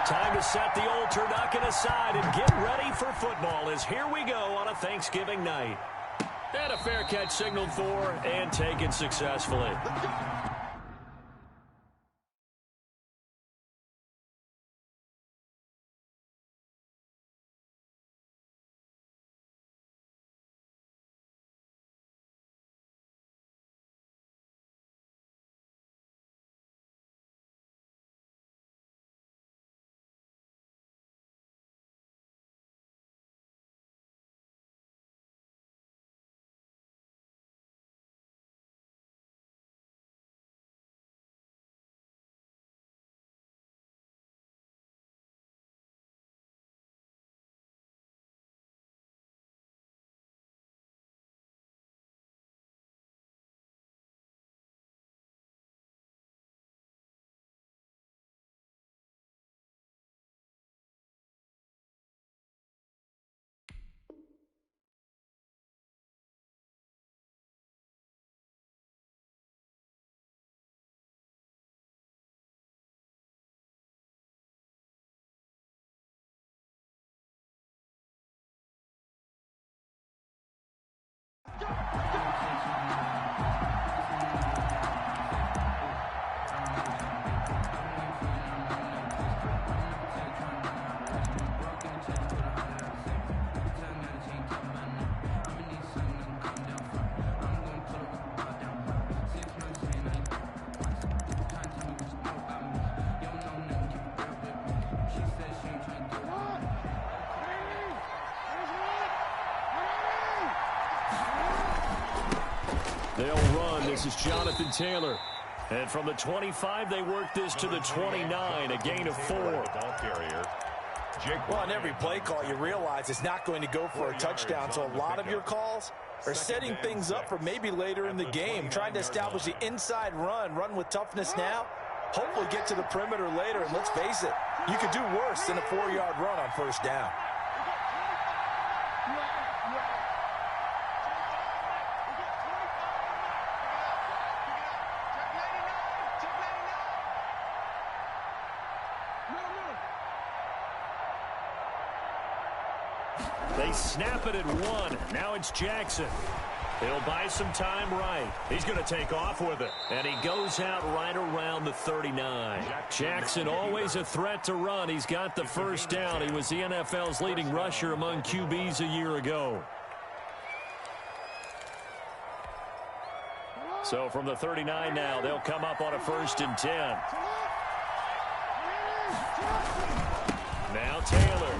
Time to set the old turducken aside and get ready for football as here we go on a Thanksgiving night. And a fair catch signaled for and taken successfully. They'll run. This is Jonathan Taylor. And from the 25, they work this to the 29, a gain of 4. Well, on every play call, you realize it's not going to go for a touchdown, so a lot of your calls are setting things up for maybe later in the game, trying to establish the inside run with toughness now, hopefully get to the perimeter later, and let's face it, you could do worse than a 4-yard run on first down. They snap it at 1. Now it's Jackson. He'll buy some time right. He's going to take off with it. And he goes out right around the 39. Jackson always a threat to run. He's got the first down. He was the NFL's leading rusher among QBs a year ago. So from the 39 now, they'll come up on a 1st and 10. Now Taylor.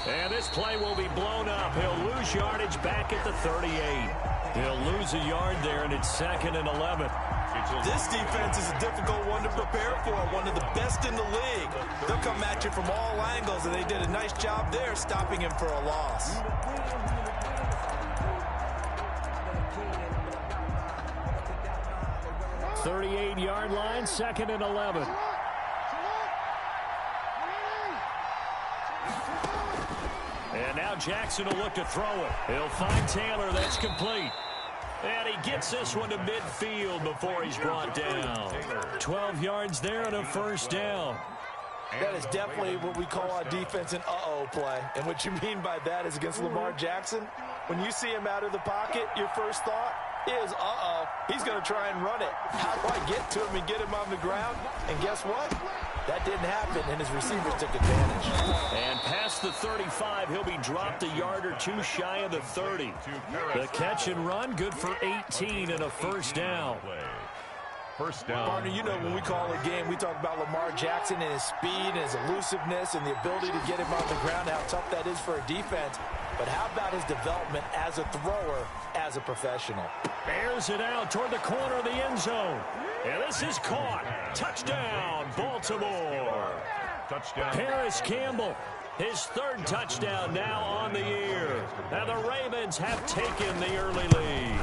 And this play will be blown up. He'll lose yardage back at the 38. He'll lose a yard there, and it's 2nd and 11. This defense is a difficult one to prepare for, one of the best in the league. They'll come at you from all angles, and they did a nice job there stopping him for a loss. The 38-yard line, 2nd and 11. And now Jackson will look to throw it. He'll find Taylor. That's complete. And he gets this one to midfield before he's brought down. 12 yards there and a first down. That is definitely what we call a defense an uh-oh play. And what you mean by that is against Lamar Jackson, when you see him out of the pocket, your first thought is, uh-oh, he's going to try and run it. How do I get to him and get him on the ground? And guess what? That didn't happen, and his receivers took advantage. And past the 35, he'll be dropped a yard or two shy of the 30. The catch and run, good for 18 and a first down. First down. Partner, you know when we call a game, we talk about Lamar Jackson and his speed and his elusiveness and the ability to get him on the ground, how tough that is for a defense. But how about his development as a thrower, as a professional? Bears it out toward the corner of the end zone. And this is caught. Touchdown, Baltimore. Touchdown. Paris Campbell, his 3rd touchdown now on the year. And the Ravens have taken the early lead.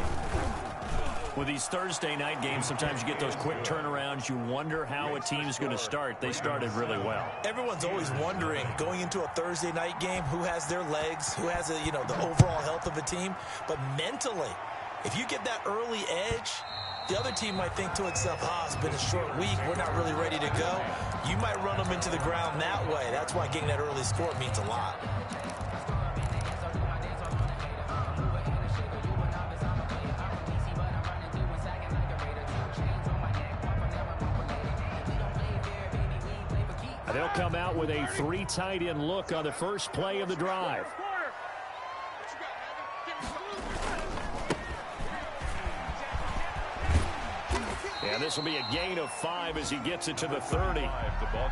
With these Thursday night games, sometimes you get those quick turnarounds. You wonder how a team's going to start. They started really well. Everyone's always wondering, going into a Thursday night game, who has their legs, who has the overall health of a team. But mentally, if you get that early edge, The other team might think to itself, it's been a short week. We're not really ready to go. You might run them into the ground that way. That's why getting that early score means a lot. They'll come out with a 3 tight end look on the first play of the drive. And this will be a gain of 5 as he gets it to the 30.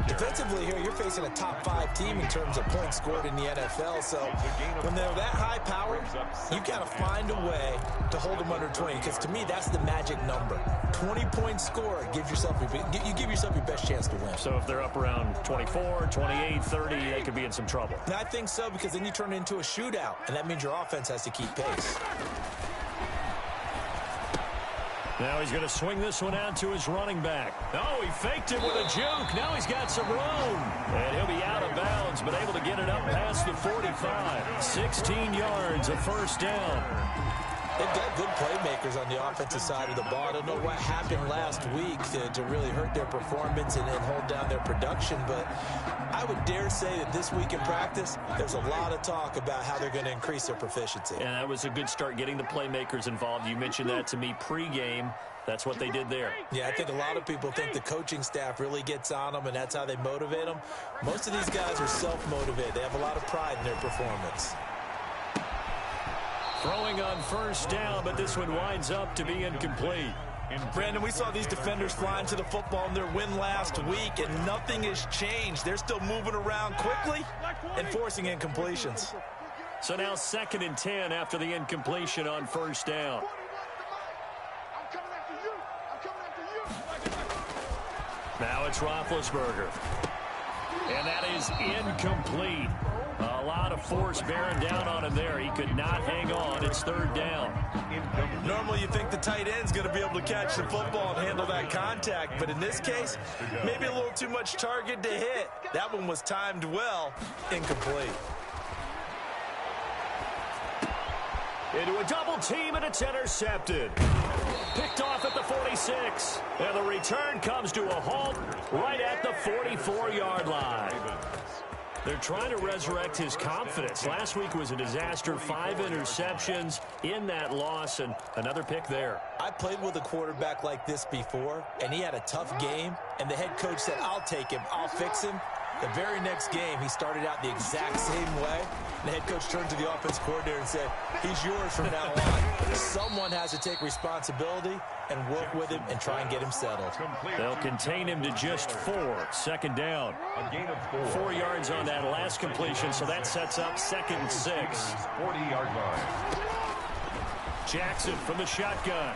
Defensively here, you're facing a top 5 team in terms of points scored in the NFL. So when they're that high powered, you got to find a way to hold them under 20. Because to me, that's the magic number. 20 points scored gives yourself you give yourself your best chance to win. So if they're up around 24, 28, 30, they could be in some trouble. And I think so, because then you turn it into a shootout, and that means your offense has to keep pace. Now he's going to swing this one out to his running back. Oh, he faked it with a juke. Now he's got some room. And he'll be out of bounds, but able to get it up past the 45. 16 yards, a first down. They've got good playmakers on the offensive side of the ball. I don't know what happened last week to really hurt their performance and hold down their production, but I would dare say that this week in practice, there's a lot of talk about how they're going to increase their proficiency. And that was a good start, getting the playmakers involved. You mentioned that to me pregame. That's what they did there. Yeah, I think a lot of people think the coaching staff really gets on them, and that's how they motivate them. Most of these guys are self-motivated. They have a lot of pride in their performance. Throwing on first down, but this one winds up to be incomplete. Brandon, we saw these defenders flying to the football in their win last week, and nothing has changed. They're still moving around quickly and forcing incompletions. So now 2nd and 10 after the incompletion on first down. Now it's Roethlisberger. And that is incomplete. A lot of force bearing down on him there. He could not hang on. It's 3rd down. Normally you think the tight end's going to be able to catch the football and handle that contact, but in this case, maybe a little too much target to hit. That one was timed well. Incomplete. Into a double team, and it's intercepted. Picked off at the 46. And the return comes to a halt right at the 44-yard line. They're trying to resurrect his confidence. Last week was a disaster. 5 interceptions in that loss, and another pick there. I played with a quarterback like this before, and he had a tough game, and the head coach said, I'll take him, I'll fix him. The very next game, he started out the exact same way. The head coach turned to the offense coordinator and said, he's yours from now on. Someone has to take responsibility and work with him and try and get him settled. They'll contain him to just 4. 2nd down. A gain of 4 yards on that last completion, so that sets up 2nd and 6. 40-yard line. Jackson from the shotgun.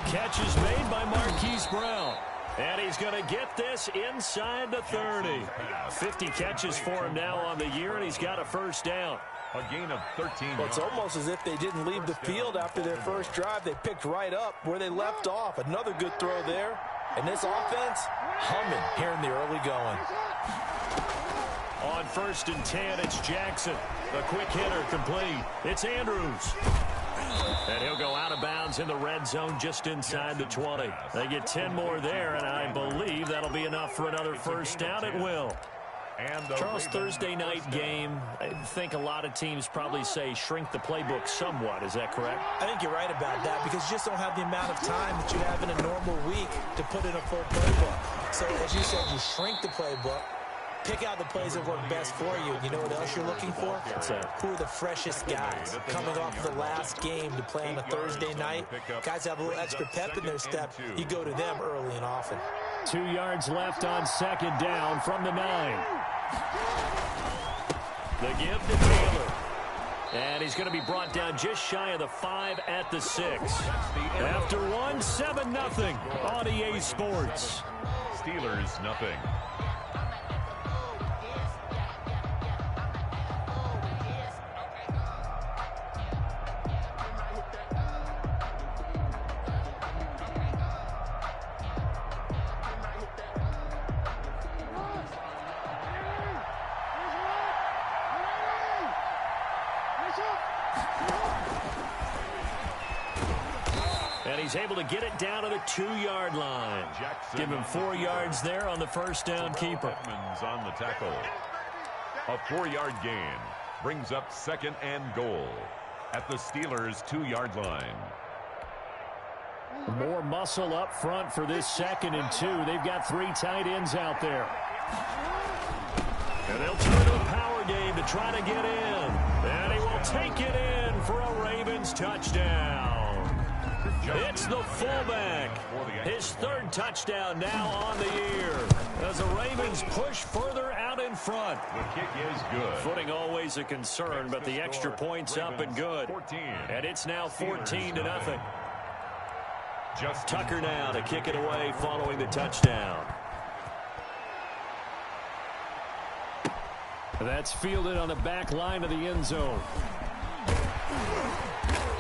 Catch is made by Marquise Brown. And he's going to get this inside the 30. 50 catches for him now on the year, and he's got a first down. A gain of 13. Well, it's almost as if they didn't leave the field after their first drive. They picked right up where they left off. Another good throw there. And this offense, humming here in the early going. On 1st and 10, it's Jackson. The quick hitter complete. It's Andrews. And he'll go out of bounds in the red zone just inside the 20. They get 10 more there, and I believe that'll be enough for another first down. It will. Charles, Thursday night game, I think a lot of teams probably say shrink the playbook somewhat. Is that correct? I think you're right about that, because you just don't have the amount of time that you have in a normal week to put in a full playbook. So, as you said, you shrink the playbook. Pick out the plays that work best for you. You know what else you're looking for? What's that? Who are the freshest guys coming off the last game to play on a Thursday night? Guys have a little extra pep in their step. You go to them early and often. 2 yards left on 2nd down from the 9. The give to Taylor. And he's going to be brought down just shy of the 5 at the 6. After one, 7-0 on EA Sports. Steelers, nothing. he's able to get it down to the 2-yard line. Jackson Give him 4 yards there on the first down keeper. Edmonds on the tackle. A 4-yard gain brings up 2nd and goal at the Steelers' 2-yard line. More muscle up front for this 2nd and 2. They've got 3 tight ends out there. And they'll turn to a power game to try to get in. And he will take it in for a Ravens touchdown. It's the fullback. His 3rd touchdown now on the year as the Ravens push further out in front. The kick is good. Footing always a concern, but the extra point's up and good. 14. And it's now 14-0. Just Tucker now to kick it away following the touchdown. That's fielded on the back line of the end zone.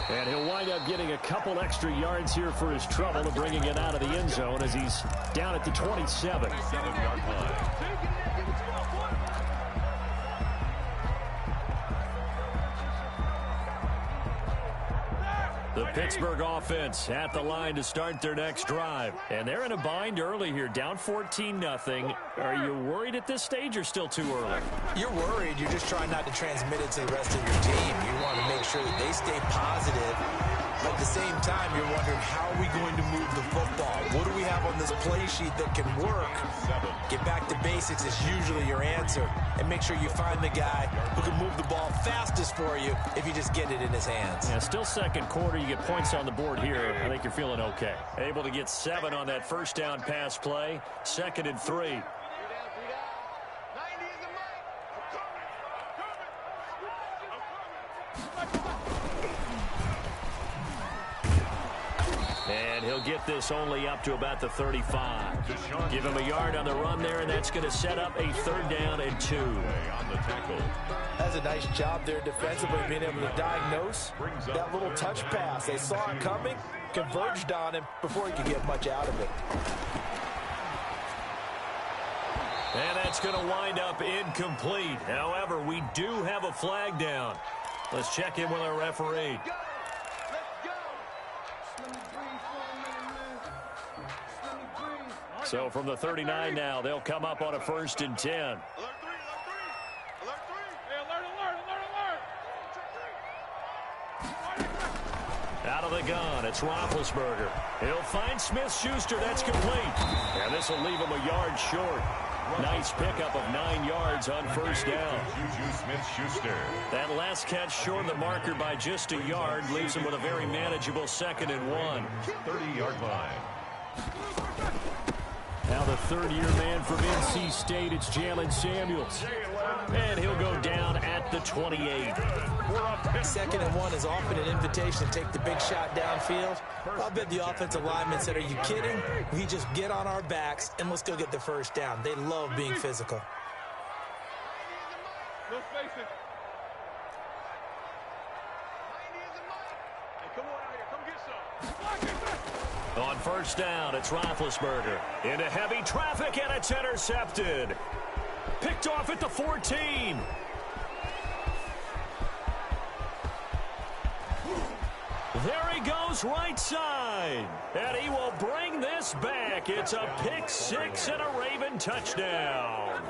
And he'll wind up getting a couple extra yards here for his trouble to bringing it out of the end zone as he's down at the 27. 7-yard line. The Pittsburgh offense at the line to start their next drive. And they're in a bind early here, down 14-0. Are you worried at this stage or still too early? You're worried. You're just trying not to transmit it to the rest of your team. You want to make sure that they stay positive. But at the same time, you're wondering, how are we going to move the football? What do we have on this play sheet that can work? Get back to basics is usually your answer. And make sure you find the guy who can move the ball fastest for you if you just get it in his hands. Yeah, still 2nd quarter. You get points on the board here. I think you're feeling okay. Able to get 7 on that first down pass play. 2nd and 3. And he'll get this only up to about the 35. Give him a yard on the run there, and that's going to set up a 3rd down and 2. On the tackle. That's a nice job there defensively, being able to diagnose that little touch pass. They saw it coming, converged on him before he could get much out of it. And that's going to wind up incomplete. However, we do have a flag down. Let's check in with our referee. So from the 39 now, they'll come up on a 1st and 10. Out of the gun, it's Roethlisberger. He'll find Smith-Schuster. That's complete. And this will leave him a yard short. Nice pickup of 9 yards on 1st down. Juju Smith-Schuster. That last catch short of the marker by just a yard leaves him with a very manageable 2nd and 1. 30-yard line. Now the 3rd-year man from NC State, it's Jalen Samuels. And he'll go down at the 28. 2nd and 1 is often an invitation to take the big shot downfield. I bet the offensive lineman said, are you kidding? We just get on our backs and let's go get the 1st down. They love being physical. On 1st down, it's Roethlisberger. Into heavy traffic, and it's intercepted. Picked off at the 14. There he goes right side. And he will bring this back. It's a pick 6 and a Raven touchdown.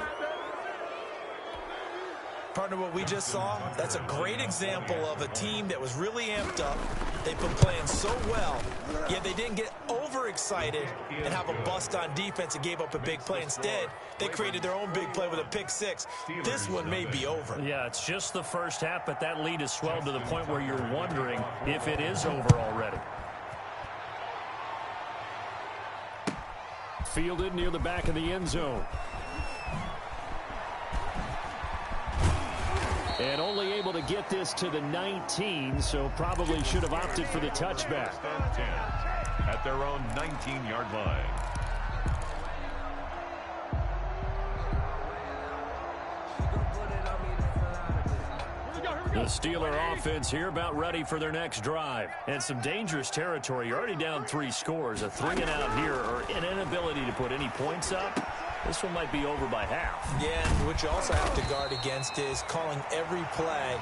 Partner, what we just saw, that's a great example of a team that was really amped up. They've been playing so well, yet they didn't get overexcited and have a bust on defense and gave up a big play. Instead, they created their own big play with a pick 6. This one may be over. Yeah, it's just the first half, but that lead has swelled to the point where you're wondering if it is over already. Fielded near the back of the end zone. And only able to get this to the 19, so probably should have opted for the touchback. At their own 19-yard line. The Steeler offense here about ready for their next drive. And some dangerous territory. You're already down 3 scores. A 3-and-out here or an inability to put any points up. This one might be over by half. Yeah, and what you also have to guard against is calling every play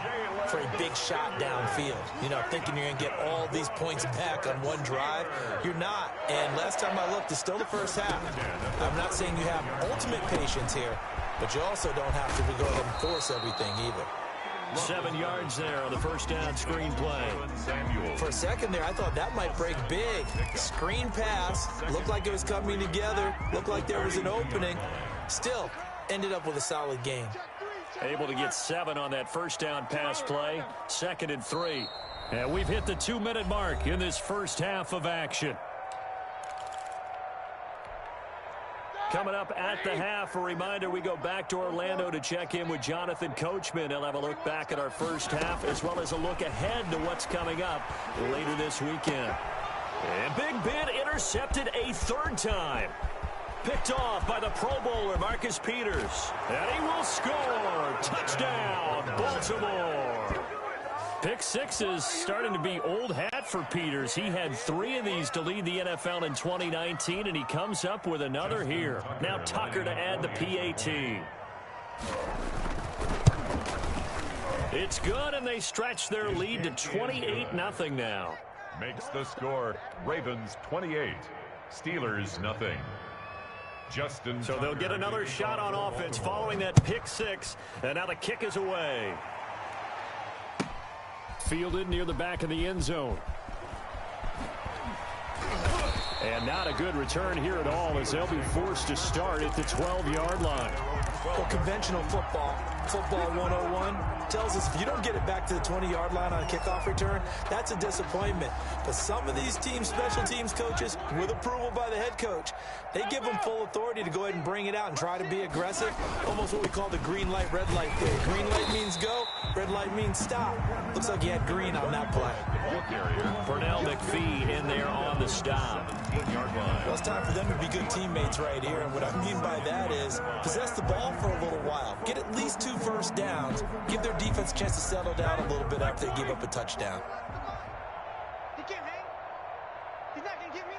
for a big shot downfield. You know, thinking you're going to get all these points back on one drive. You're not. And last time I looked, it's still the first half. I'm not saying you have ultimate patience here, but you also don't have to go ahead and force everything either. 7 yards there on the first down screen play. For a second there, I thought that might break big. Screen pass. Looked like it was coming together. Looked like there was an opening. Still, ended up with a solid game. Able to get 7 on that first down pass play. 2nd and 3. And we've hit the 2-minute mark in this first half of action. Coming up at the half, a reminder, we go back to Orlando to check in with Jonathan Coachman. He'll have a look back at our first half as well as a look ahead to what's coming up later this weekend. And Big Ben intercepted a 3rd time. Picked off by the Pro Bowler, Marcus Peters. And he will score. Touchdown, Baltimore. Pick 6 is starting to be old hat for Peters. He had 3 of these to lead the NFL in 2019, and he comes up with another here. Now Tucker to add the PAT. It's good, and they stretch their lead to 28-0 now. Makes the score Ravens 28, Steelers nothing. Justin. So they'll get another shot on offense following that pick 6, and now the kick is away. Fielded near the back of the end zone. And not a good return here at all as they'll be forced to start at the 12-yard line. Well, conventional football 101, tells us if you don't get it back to the 20-yard line on a kickoff return, that's a disappointment. But some of these teams, special teams coaches, with approval by the head coach, they give them full authority to go ahead and bring it out and try to be aggressive. Almost what we call the green light, red light thing. Green light means go, red light means stop. Looks like he had green on that play. Pernell McPhee in there on the stop. Well, it's time for them to be good teammates right here. And what I mean by that is possess the ball for a little while. Get at least 2 first downs. Give their defense a chance to settle down a little bit after they give up a touchdown. He can't hang. He's not going to get me.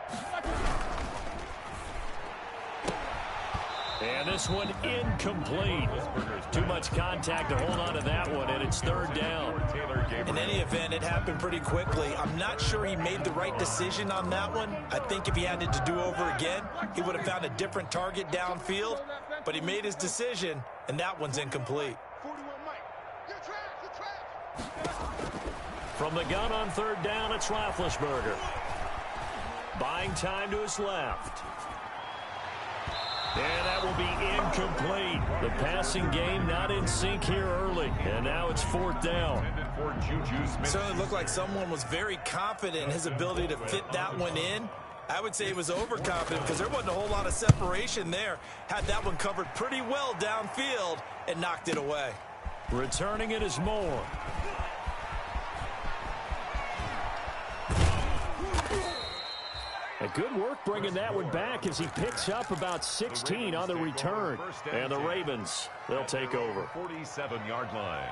And this one incomplete. Too much contact to hold on to that one, and it's 3rd down. In any event, it happened pretty quickly. I'm not sure he made the right decision on that one. I think if he had it to do over again, he would have found a different target downfield. But he made his decision, and that one's incomplete. 41 Mike. You're trash. From the gun on 3rd down, it's Roethlisberger. Buying time to his left. And that will be incomplete. The passing game not in sync here early. And now it's 4th down. Certainly looked like someone was very confident in his ability to fit that one in. I would say he was overconfident because there wasn't a whole lot of separation there. Had that one covered pretty well downfield and knocked it away. Returning it is Moore. A good work bringing that one back as he picks up about 16 on the return. And the Ravens, they'll take over. 47-yard line.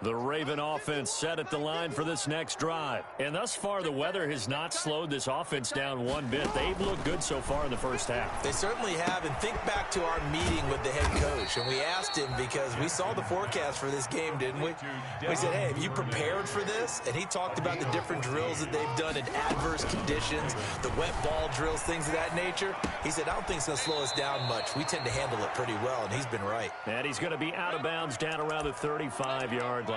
The Raven offense set at the line for this next drive. And thus far, the weather has not slowed this offense down one bit. They've looked good so far in the first half. They certainly have. And think back to our meeting with the head coach. And we asked him because we saw the forecast for this game, didn't we? We said, hey, have you prepared for this? And he talked about the different drills that they've done in adverse conditions, the wet ball drills, things of that nature. He said, I don't think it's going to slow us down much. We tend to handle it pretty well, and he's been right. And he's going to be out of bounds down around the 35-yard line.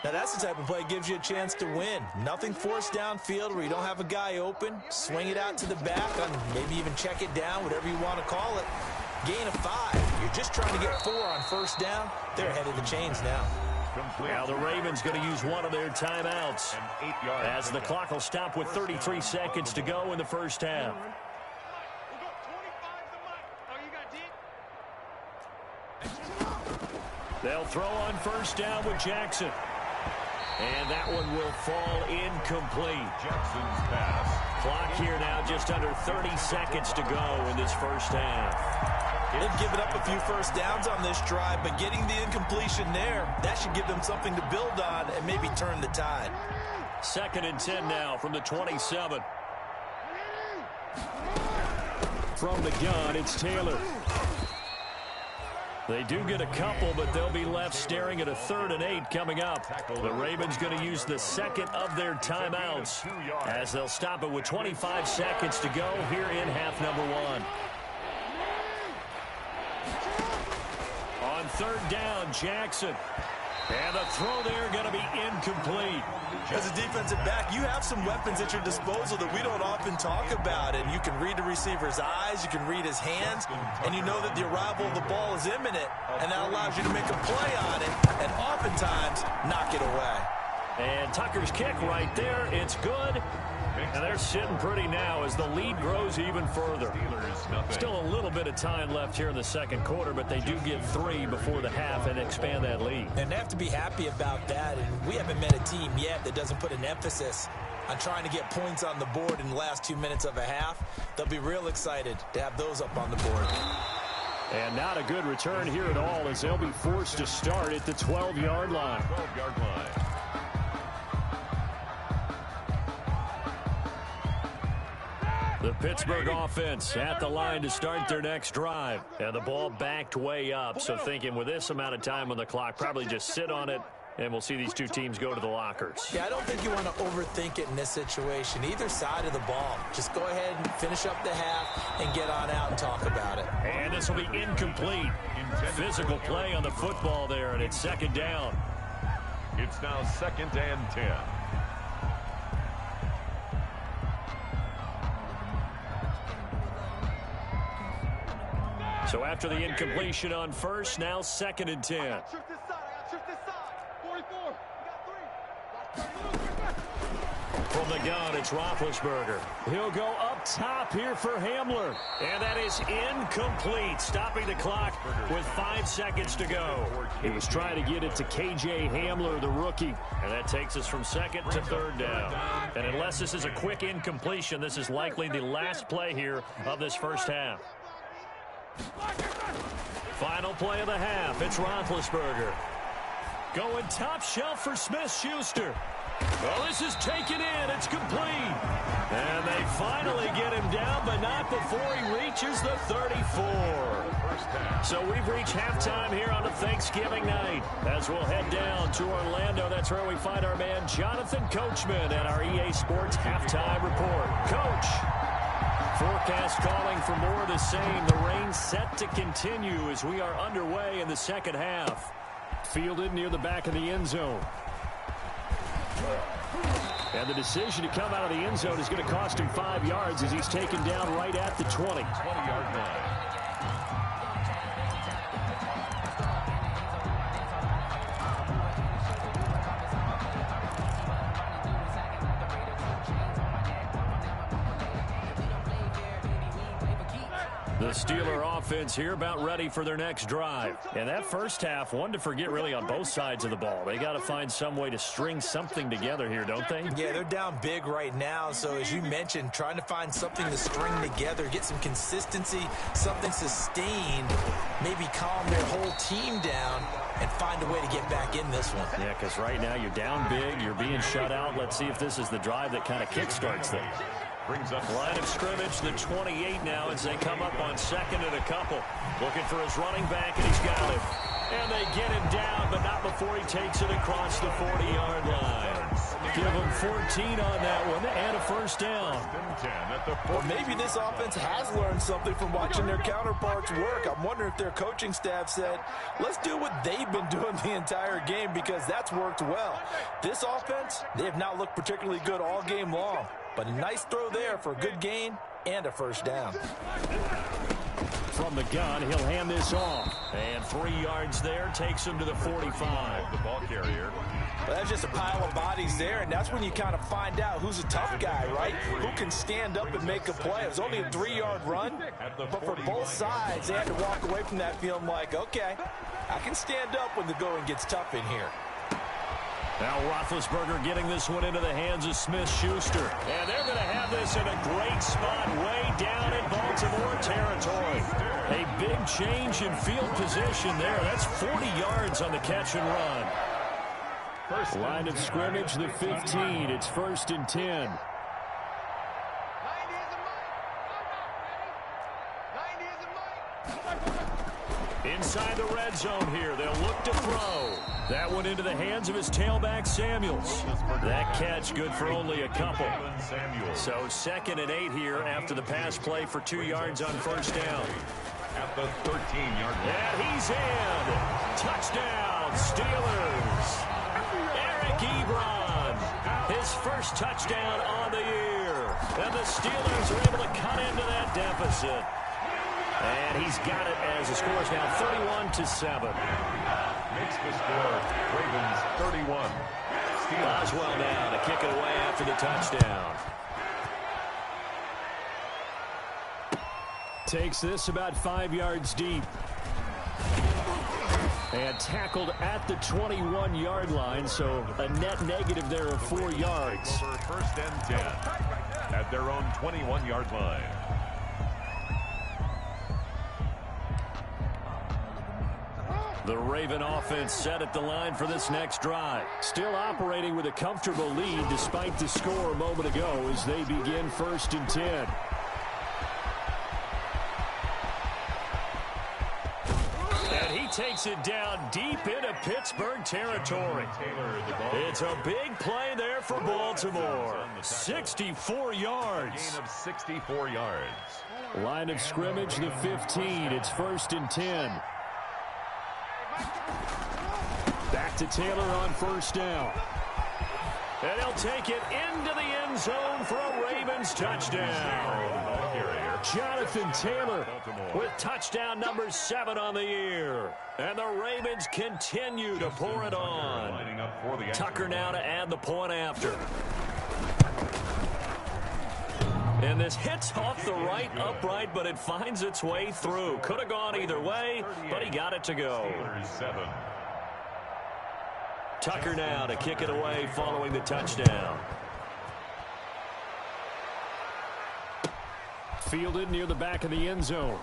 Now, that's the type of play that gives you a chance to win. Nothing forced downfield where you don't have a guy open. Swing it out to the back, maybe even check it down, whatever you want to call it. Gain of 5. You're just trying to get 4 on first down. They're ahead of the chains now. Now the Ravens going to use one of their timeouts as the clock will stop with 33 seconds to go in the first half. They'll throw on first down with Jackson. And that one will fall incomplete. Jackson's pass. Clock here now just under 30 seconds to go in this first half. They've given up a few first downs on this drive, but getting the incompletion there, that should give them something to build on and maybe turn the tide. 2nd and 10 now from the 27. From the gun, it's Taylor. They do get a couple, but they'll be left staring at a 3rd and 8 coming up. The Ravens going to use the second of their timeouts as they'll stop it with 25 seconds to go here in half number 1. On 3rd down, Jackson. And the throw there going to be incomplete. As a defensive back, you have some weapons at your disposal that we don't often talk about. And you can read the receiver's eyes, you can read his hands, and you know that the arrival of the ball is imminent. And that allows you to make a play on it and oftentimes knock it away. And Tucker's kick right there. It's good. And they're sitting pretty now as the lead grows even further. Still a little bit of time left here in the 2nd quarter, but they do get 3 before the half and expand that lead. And they have to be happy about that. And we haven't met a team yet that doesn't put an emphasis on trying to get points on the board in the last 2 minutes of a half. They'll be real excited to have those up on the board. And not a good return here at all as they'll be forced to start at the 12-yard line. 12-yard line. The Pittsburgh offense at the line to start their next drive. And the ball backed way up. So thinking with this amount of time on the clock, probably just sit on it, and we'll see these two teams go to the lockers. Yeah, I don't think you want to overthink it in this situation. Either side of the ball. Just go ahead and finish up the half and get on out and talk about it. And this will be incomplete. Physical play on the football there, and it's 2nd down. It's now 2nd and 10. So after the incompletion on 1st, now 2nd and 10. I got trick this side. 44. We got 3. From the gun, it's Roethlisberger. He'll go up top here for Hamler. And that is incomplete, stopping the clock with 5 seconds to go. He was trying to get it to K.J. Hamler, the rookie. And that takes us from 2nd to 3rd down. And unless this is a quick incompletion, this is likely the last play here of this first half. Final play of the half. It's Roethlisberger. Going top shelf for Smith-Schuster. Well, this is taken in. It's complete. And they finally get him down, but not before he reaches the 34. So we've reached halftime here on a Thanksgiving night. As we'll head down to Orlando, that's where we find our man Jonathan Coachman at our EA Sports Halftime Report. Coach. Forecast calling for more of the same. The rain set to continue as we are underway in the 2nd half. Fielded near the back of the end zone. And the decision to come out of the end zone is going to cost him 5 yards as he's taken down right at the 20. 20-yard line. The Steeler offense here about ready for their next drive. And that first half, one to forget really on both sides of the ball. They got to find some way to string something together here, don't they? Yeah, they're down big right now. So as you mentioned, trying to find something to string together, get some consistency, something sustained, maybe calm their whole team down and find a way to get back in this one. Yeah, because right now you're down big, you're being shut out. Let's see if this is the drive that kind of kickstarts them. Brings up line of scrimmage, the 28 now as they come up on 2nd and a couple. Looking for his running back, and he's got him. And they get him down, but not before he takes it across the 40-yard line. Give him 14 on that one and a first down. Well, maybe this offense has learned something from watching their counterparts work. I'm wondering if their coaching staff said, let's do what they've been doing the entire game because that's worked well. This offense, they have not looked particularly good all game long. But a nice throw there for a good gain and a first down. From the gun, he'll hand this off. And 3 yards there takes him to the 45. The ball carrier. Well, that's just a pile of bodies there, and that's when you kind of find out who's a tough guy, right? Who can stand up and make a play. It was only a 3-yard run, but for both sides, they had to walk away from that feeling like, okay, I can stand up when the going gets tough in here. Now Roethlisberger getting this one into the hands of Smith-Schuster. And they're going to have this in a great spot way down in Baltimore territory. A big change in field position there. That's 40 yards on the catch and run. Line of scrimmage, the 15. It's 1st and 10. Inside the red zone here. They'll look to throw. That one into the hands of his tailback, Samuels. That catch good for only a couple. So 2nd and 8 here after the pass play for 2 yards on 1st down. At the 13-yard line. And he's in. Touchdown, Steelers. Eric Ebron. His first touchdown on the year. And the Steelers are able to cut into that deficit. And he's got it as the score is now 31-7. Makes the score Ravens 31. Boswell now to kick it away after the touchdown. Takes this about 5 yards deep. And tackled at the 21-yard line, so a net negative there of 4 yards. Over 1st and 10 at their own 21-yard line. The Raven offense set at the line for this next drive. Still operating with a comfortable lead despite the score a moment ago as they begin 1st and 10. And he takes it down deep into Pittsburgh territory. It's a big play there for Baltimore. 64 yards. Gain of 64 yards. Line of scrimmage, the 15. It's 1st and 10. Back to Taylor on 1st down. And he'll take it into the end zone for a Ravens touchdown. Jonathan Taylor with touchdown number 7 on the year. And the Ravens continue to pour it on. Tucker now to add the point after. And this hits off the right upright, but it finds its way through. Could have gone either way, but he got it to go. Tucker now to kick it away following the touchdown. Fielded near the back of the end zone.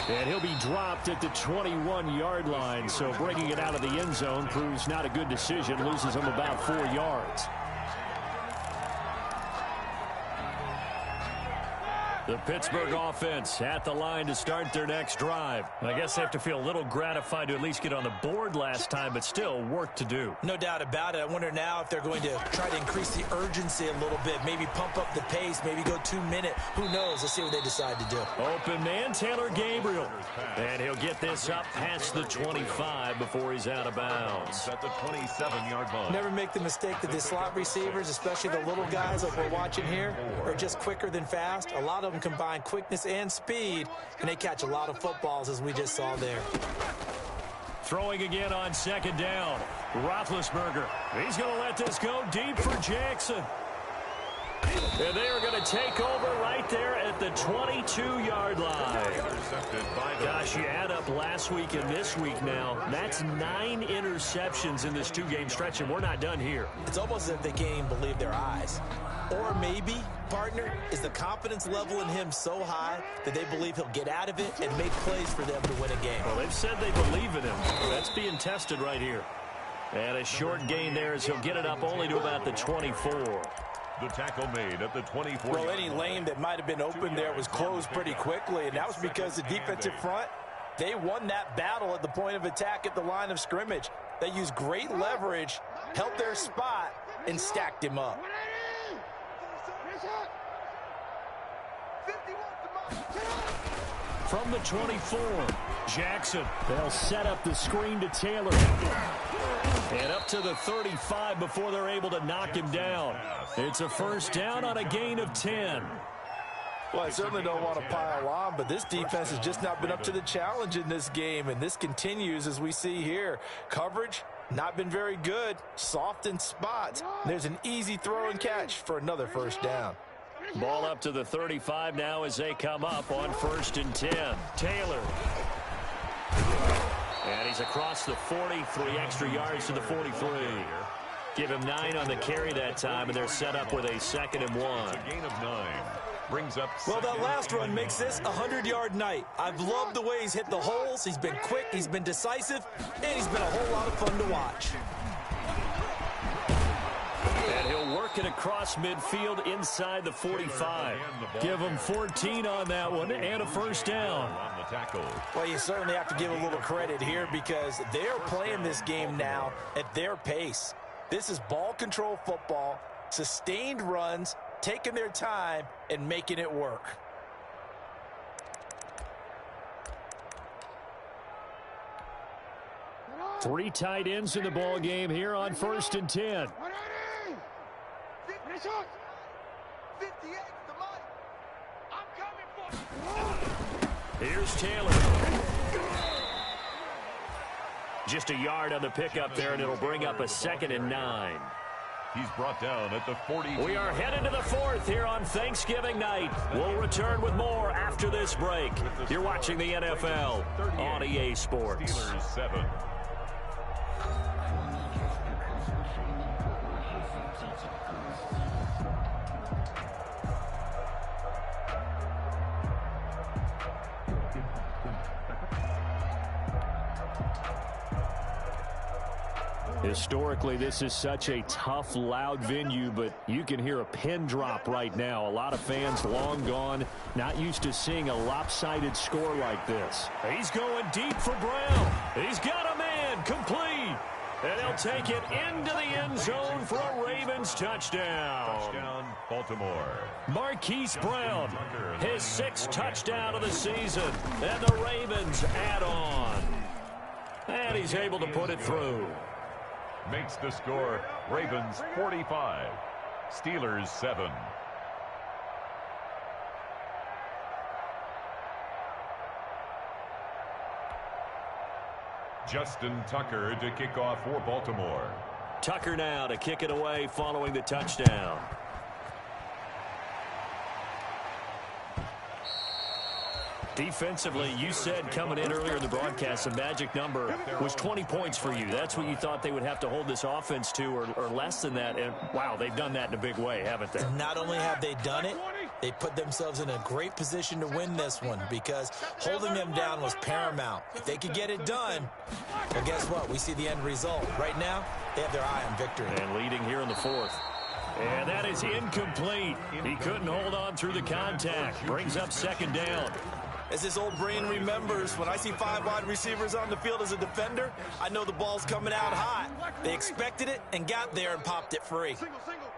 And he'll be dropped at the 21-yard line, so bringing it out of the end zone proves not a good decision. Loses him about 4 yards. The Pittsburgh offense at the line to start their next drive. I guess they have to feel a little gratified to at least get on the board last time, but still work to do. No doubt about it. I wonder now if they're going to try to increase the urgency a little bit, maybe pump up the pace, maybe go 2-minute. Who knows? Let's see what they decide to do. Open man, Taylor Gabriel. And he'll get this up past the 25 before he's out of bounds. At the 27-yard line. Never make the mistake that the slot receivers, especially the little guys like we're watching here, are just quicker than fast. A lot of them combine quickness and speed, and they catch a lot of footballs, as we just saw there. Throwing again on 2nd down. Roethlisberger. He's going to let this go deep for Jackson. And they are going to take over right there at the 22-yard line. Gosh, you add up last week and this week now. That's 9 interceptions in this 2-game stretch, and we're not done here. It's almost as if they can't even believe their eyes. Or maybe, partner, is the confidence level in him so high that they believe he'll get out of it and make plays for them to win a game. Well, they've said they believe in him. That's being tested right here. And a short gain there as he'll get it up only to about the 24. The tackle made at the 24. Well, any lane that might have been open there was closed pretty quickly, and that was because the defensive front, they won that battle at the point of attack at the line of scrimmage. They used great leverage, held their spot, and stacked him up. From the 24, Jackson. They'll set up the screen to Taylor. And up to the 35 before they're able to knock him down. It's a 1st down on a gain of 10. Well, I certainly don't want to pile on, but this defense has just not been up to the challenge in this game, and this continues as we see here. Coverage, not been very good. Soft in spots. There's an easy throw and catch for another 1st down. Ball up to the 35 now as they come up on 1st and 10. Taylor. And he's is across the 40, 3 extra yards to the 43. Give him 9 on the carry that time, and they're set up with a 2nd and 1. A gain of 9. Brings up. Well, that last run makes this a 100-yard night. I've loved the way he's hit the holes. He's been quick, he's been decisive, and he's been a whole lot of fun to watch. And he'll work it across midfield inside the 45. Give him 14 on that one and a first down. Well, you certainly have to give a little credit here because they're playing this game now at their pace. This is ball control football, sustained runs, taking their time and making it work. Three tight ends in the ball game here on 1st and 10. Here's Taylor. Just a yard on the pickup there, and it'll bring up a 2nd and 9. He's brought down at the 40. We are headed to the 4th here on Thanksgiving night. We'll return with more after this break. You're watching the NFL on EA Sports. Steelers 7. Historically, this is such a tough, loud venue, but you can hear a pin drop right now. A lot of fans long gone, not used to seeing a lopsided score like this. He's going deep for Brown. He's got a man, complete. And he'll take it into the end zone for a Ravens touchdown. Touchdown, Baltimore. Marquise Brown, his 6th touchdown of the season. And the Ravens add on. And he's able to put it through. Makes the score Ravens 45, Steelers 7. Justin Tucker to kick off for Baltimore. Tucker now to kick it away following the touchdown. Defensively, you said coming in earlier in the broadcast, the magic number was 20 points for you. That's what you thought they would have to hold this offense to, or less than that. And, wow, they've done that in a big way, haven't they? Not only have they done it, they put themselves in a great position to win this one because holding them down was paramount. If they could get it done, well, guess what? We see the end result. Right now, they have their eye on victory. And leading here in the 4th. And that is incomplete. He couldn't hold on through the contact. Brings up 2nd down. As this old brain remembers, when I see 5 wide receivers on the field as a defender, I know the ball's coming out hot. They expected it and got there and popped it free.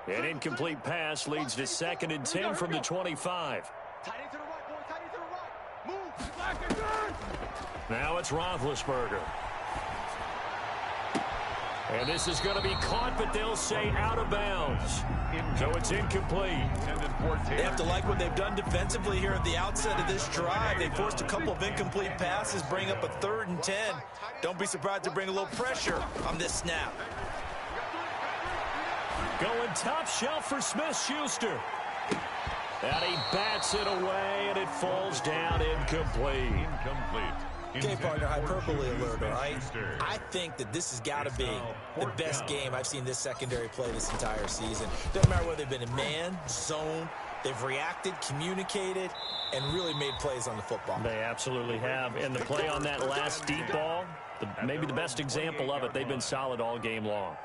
An incomplete pass leads to 2nd and 10 from the 25. Now it's Roethlisberger. And this is going to be caught, but they'll say out of bounds. So it's incomplete. They have to like what they've done defensively here at the outset of this drive. They forced a couple of incomplete passes, bring up a 3rd and 10. Don't be surprised to bring a little pressure on this snap. Going top shelf for Smith-Schuster. And he bats it away, and it falls down incomplete. Okay, partner, hyperbole alert, all right? I think that this has got to be the best game I've seen this secondary play this entire season. Doesn't matter whether they've been in man, zone, they've reacted, communicated, and really made plays on the football. They absolutely have. And the play on that last deep ball, maybe the best example of it, they've been solid all game long.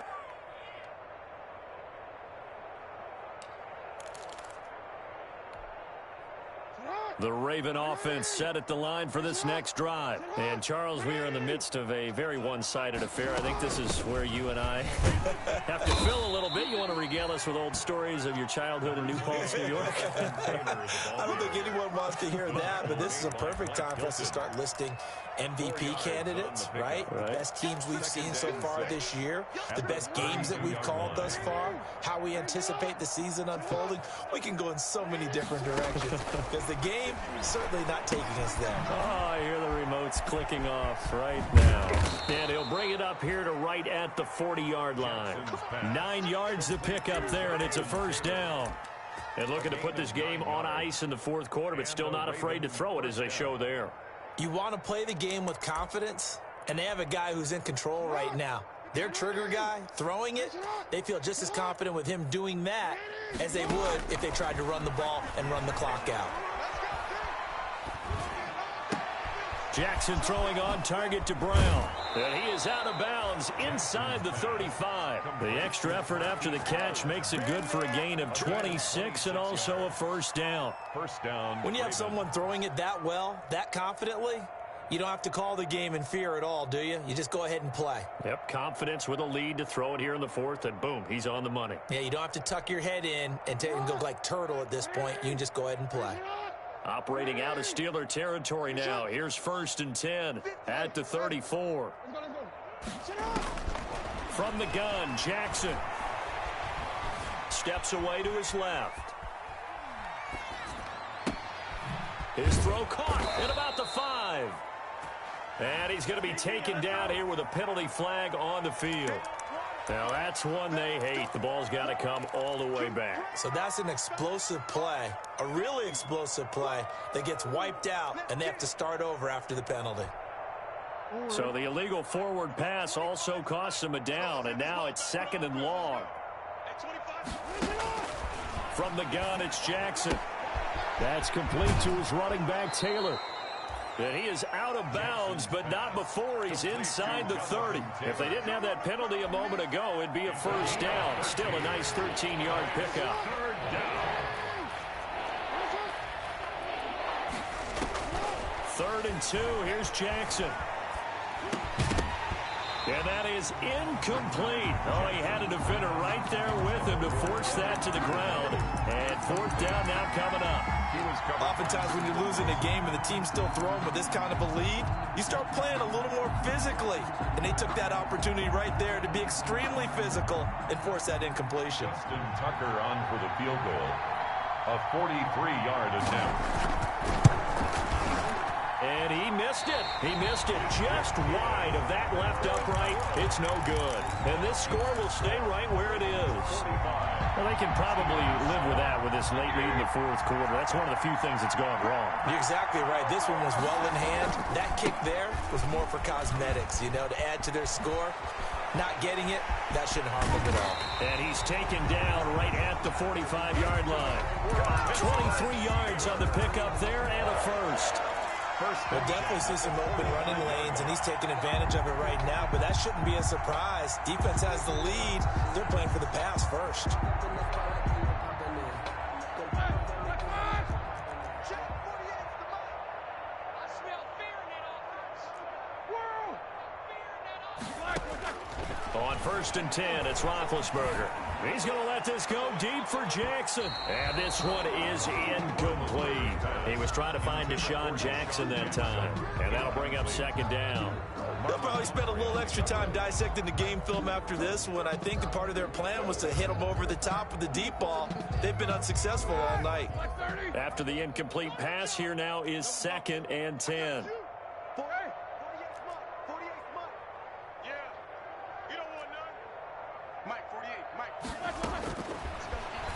The Raven offense set at the line for this next drive. And, Charles, we are in the midst of a very one-sided affair. I think this is where you and I have to fill a little bit. You want to regale us with old stories of your childhood in New Paltz, New York? I don't think anyone wants to hear that, but this is a perfect time for us to start listing MVP candidates, right? The best teams we've seen so far this year, the best games that we've called thus far, how we anticipate the season unfolding. We can go in so many different directions because the game certainly not taking us there. Oh, I hear the remotes clicking off right now. And he'll bring it up here to right at the 40-yard line. 9 yards to pick up there, and it's a first down. And looking to put this game on ice in the 4th quarter, but still not afraid to throw it as they show there. You want to play the game with confidence? And they have a guy who's in control right now. Their trigger guy, throwing it, they feel just as confident with him doing that as they would if they tried to run the ball and run the clock out. Jackson throwing on target to Brown. And he is out of bounds inside the 35. The extra effort after the catch makes it good for a gain of 26 and also a first down. First down. When you have someone throwing it that well, that confidently, you don't have to call the game in fear at all, do you? You just go ahead and play. Yep, confidence with a lead to throw it here in the fourth, and boom, he's on the money. Yeah, you don't have to tuck your head in and go like turtle at this point. You can just go ahead and play. Operating out of Steeler territory now. Here's 1st and 10 at the 34. From the gun, Jackson steps away to his left. His throw caught at about the 5. And he's going to be taken down here with a penalty flag on the field. Now, that's one they hate. The ball's got to come all the way back. So that's an explosive play, a really explosive play that gets wiped out, and they have to start over after the penalty. So the illegal forward pass also costs him a down, and now it's 2nd and long. From the gun, it's Jackson. That's complete to his running back, Taylor. And he is out of bounds, but not before he's inside the 30. If they didn't have that penalty a moment ago, it'd be a first down. Still a nice 13-yard pickup. 3rd and 2. Here's Jackson. And that is incomplete. Oh, he had a defender right there with him to force that to the ground. And 4th down now coming up. Oftentimes when you're losing a game and the team's still throwing with this kind of a lead, you start playing a little more physically. And they took that opportunity right there to be extremely physical and force that incompletion. Justin Tucker on for the field goal. A 43-yard attempt. And he missed it. He missed it just wide of that left upright. It's no good. And this score will stay right where it is. Well, they can probably live with that with this late lead in the 4th quarter. That's one of the few things that's gone wrong. You're exactly right. This one was well in hand. That kick there was more for cosmetics, you know, to add to their score. Not getting it, that shouldn't harm them at all. And he's taken down right at the 45-yard line. 23 yards on the pickup there and a first. We'll definitely see some open running lanes, and he's taking advantage of it right now, but that shouldn't be a surprise. Defense has the lead. They're playing for the pass first. On 1st and 10, it's Roethlisberger. He's going to let this go deep for Jackson. And this one is incomplete. He was trying to find Deshaun Jackson that time. And that'll bring up 2nd down. They'll probably spend a little extra time dissecting the game film after this one. I think a part of their plan was to hit them over the top with the deep ball. They've been unsuccessful all night. After the incomplete pass, here now is 2nd and 10.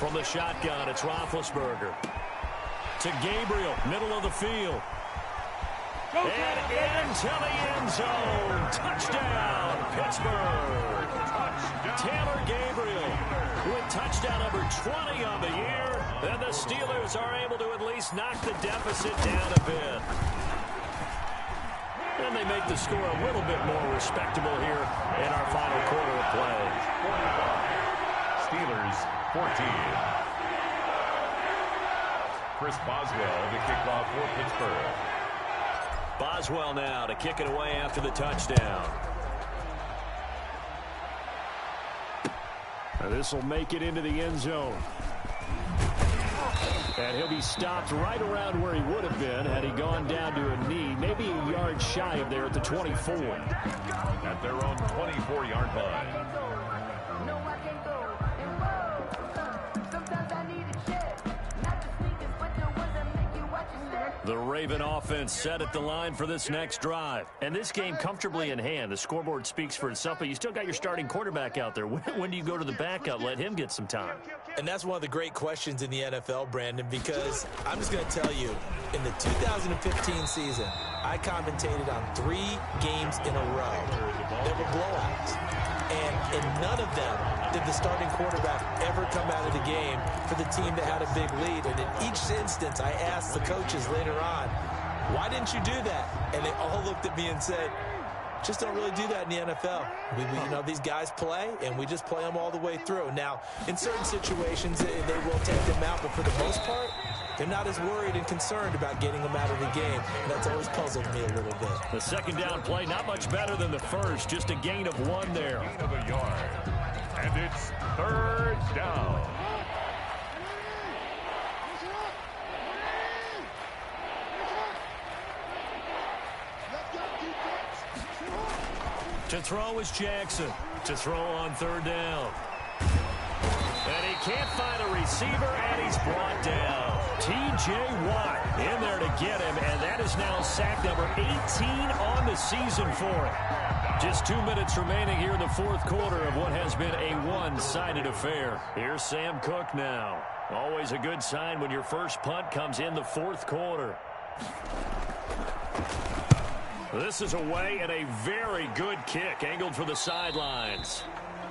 From the shotgun, it's Roethlisberger. To Gabriel, middle of the field. And into the end zone. Touchdown, Pittsburgh. Taylor Gabriel with touchdown number 20 on the year. And the Steelers are able to at least knock the deficit down a bit. And they make the score a little bit more respectable here in our final quarter of play. Steelers 14. Chris Boswell to kick off for Pittsburgh. Boswell now to kick it away after the touchdown. This will make it into the end zone. And he'll be stopped right around where he would have been had he gone down to a knee, maybe a yard shy of there at the 24. At their own 24-yard line. The Raven offense set at the line for this next drive. And this game comfortably in hand. The scoreboard speaks for itself, but you still got your starting quarterback out there. When do you go to the backup, let him get some time? And that's one of the great questions in the NFL, Brandon, because I'm just going to tell you, in the 2015 season, I commentated on 3 games in a row. There were blowouts. And in none of them did the starting quarterback ever come out of the game for the team that had a big lead. And in each instance, I asked the coaches later on, why didn't you do that? And they all looked at me and said, just don't really do that in the NFL. You know, these guys play, and we just play them all the way through. Now, in certain situations, they will take them out, but for the most part, they're not as worried and concerned about getting them out of the game. And that's always puzzled me a little bit. The second down play, not much better than the first, just a gain of 1 there. Gain of a yard. And it's 3rd down. To throw is Jackson. To throw on 3rd down. And he can't find a receiver, and he's brought down. T.J. Watt in there to get him, and that is now sack number 18 on the season for him. Just 2 minutes remaining here in the 4th quarter of what has been a one-sided affair. Here's Sam Cook now. Always a good sign when your first punt comes in the 4th quarter. This is away and a very good kick angled for the sidelines.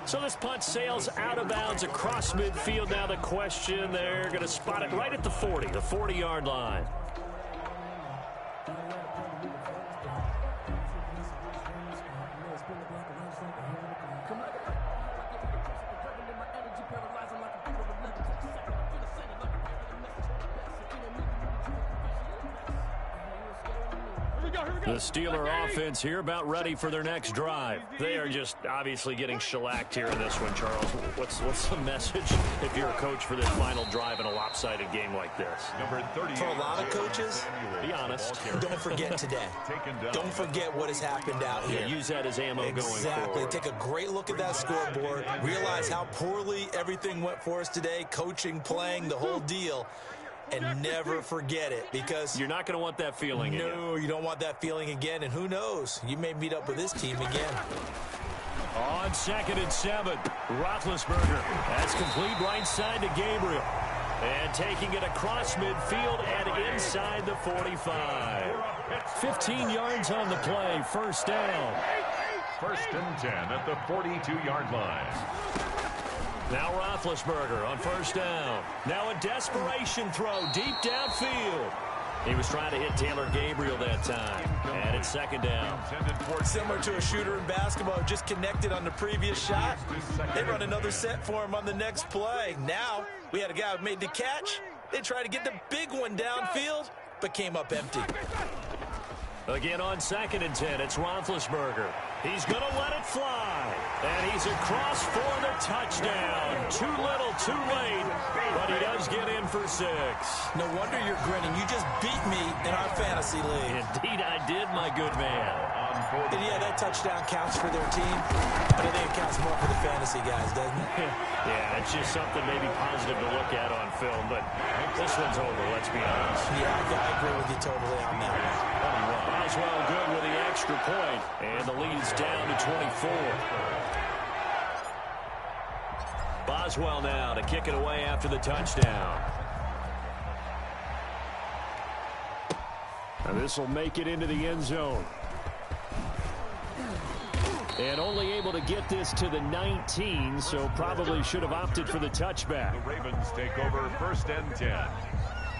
So this punt sails out of bounds across midfield. Now the question, they're going to spot it right at the 40, the 40-yard line. The Steeler offense here about ready for their next drive. They are just obviously getting shellacked here in this one, Charles. What's the message if you're a coach for this final drive in a lopsided game like this? Number 30. For a lot of coaches, be honest. Don't forget today. Don't forget what has happened out here. Yeah, use that as ammo going forward. Exactly. Take a great look at that scoreboard. Realize how poorly everything went for us today. Coaching, playing, the whole deal. And never forget it, because you're not going to want that feeling again. No, you don't want that feeling again. And who knows? You may meet up with this team again. On 2nd and 7, Roethlisberger. That's complete right side to Gabriel. And taking it across midfield and inside the 45. 15 yards on the play. 1st down. 1st and 10 at the 42-yard line. Now Roethlisberger on 1st down. Now a desperation throw deep downfield. He was trying to hit Taylor Gabriel that time. And it's 2nd down. Similar to a shooter in basketball, just connected on the previous shot. They run another set for him on the next play. Now we had a guy who made the catch. They tried to get the big one downfield, but came up empty. Again on 2nd and 10, it's Roethlisberger. He's going to let it fly. And he's across for the touchdown. Too little, too late. But he does get in for 6. No wonder you're grinning. You just beat me in our fantasy league. Indeed I did, my good man. And yeah, that touchdown counts for their team. But I think it counts more for the fantasy guys, doesn't it? Yeah, it's just something maybe positive to look at on film. But this one's over, let's be honest. Yeah, I agree with you totally on that one. Boswell good with the extra point, and the lead's down to 24. Boswell now to kick it away after the touchdown. And this will make it into the end zone. And only able to get this to the 19, so probably should have opted for the touchback. The Ravens take over 1st and 10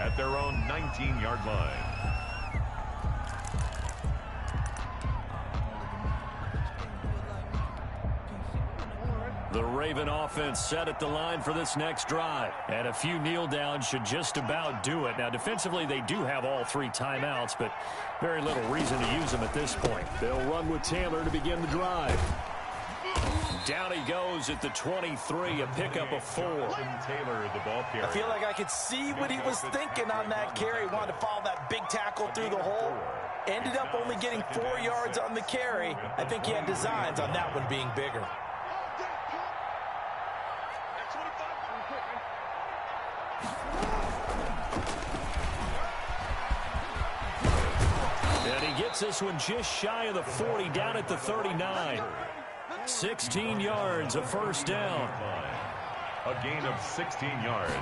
at their own 19-yard line. The Raven offense set at the line for this next drive. And a few kneel downs should just about do it. Now, defensively, they do have all 3 timeouts, but very little reason to use them at this point. They'll run with Taylor to begin the drive. Down he goes at the 23, a pickup of 4. Taylor, the ball carrier. I feel like I could see what he was thinking on that carry. Wanted to follow that big tackle through the hole. Ended up only getting 4 yards on the carry. I think he had designs on that one being bigger. Gets this one just shy of the 40, down at the 39. 16 yards, a 1st down. A gain of 16 yards.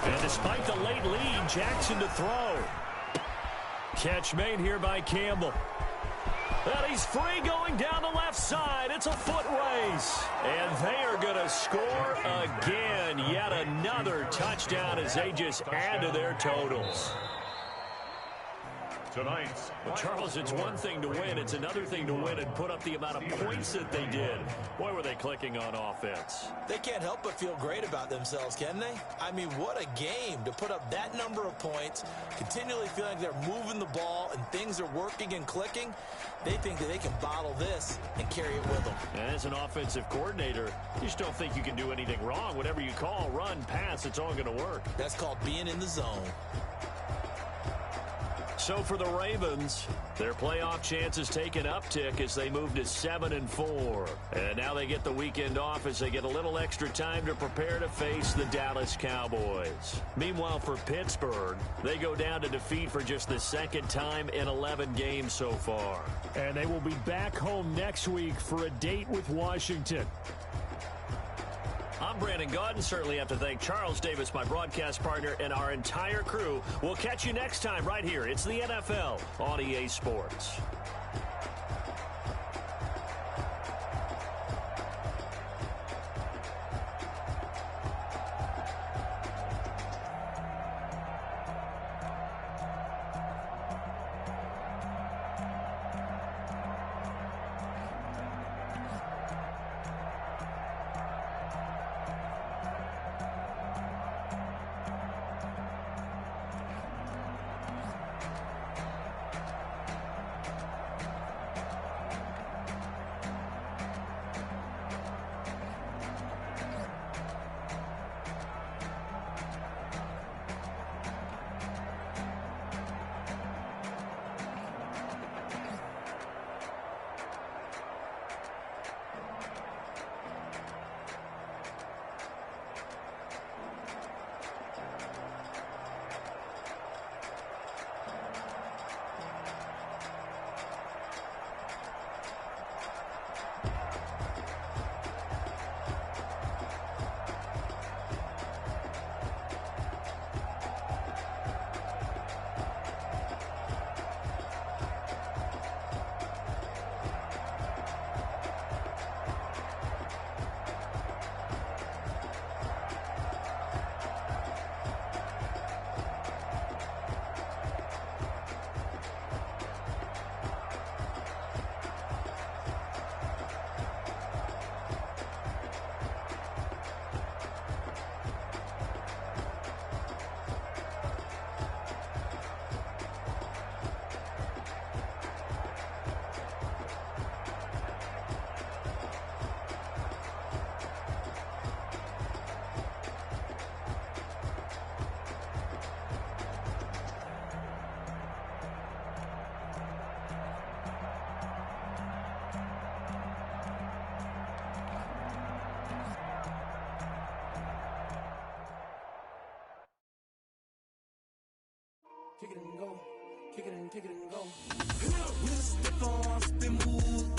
And despite the late lead, Jackson to throw. Catch made here by Campbell. And he's free going down the left side. It's a foot race. And they are going to score again. Yet another touchdown as they just add to their totals. Tonight's Well, Charles, it's one thing to win. It's another thing to win and put up the amount of points that they did. Boy, were they clicking on offense. They can't help but feel great about themselves, can they? I mean, what a game to put up that number of points, continually feeling like they're moving the ball and things are working and clicking. They think that they can bottle this and carry it with them. And as an offensive coordinator, you just don't think you can do anything wrong. Whatever you call, run, pass, it's all going to work. That's called being in the zone. So for the Ravens, their playoff chances take an uptick as they move to 7-4. And now they get the weekend off as they get a little extra time to prepare to face the Dallas Cowboys. Meanwhile, for Pittsburgh, they go down to defeat for just the second time in 11 games so far. And they will be back home next week for a date with Washington. I'm Brandon Gaudin. Certainly have to thank Charles Davis, my broadcast partner, and our entire crew. We'll catch you next time right here. It's the NFL on EA Sports. Kick it and go, kick it and go. With a stiff arm, spin move,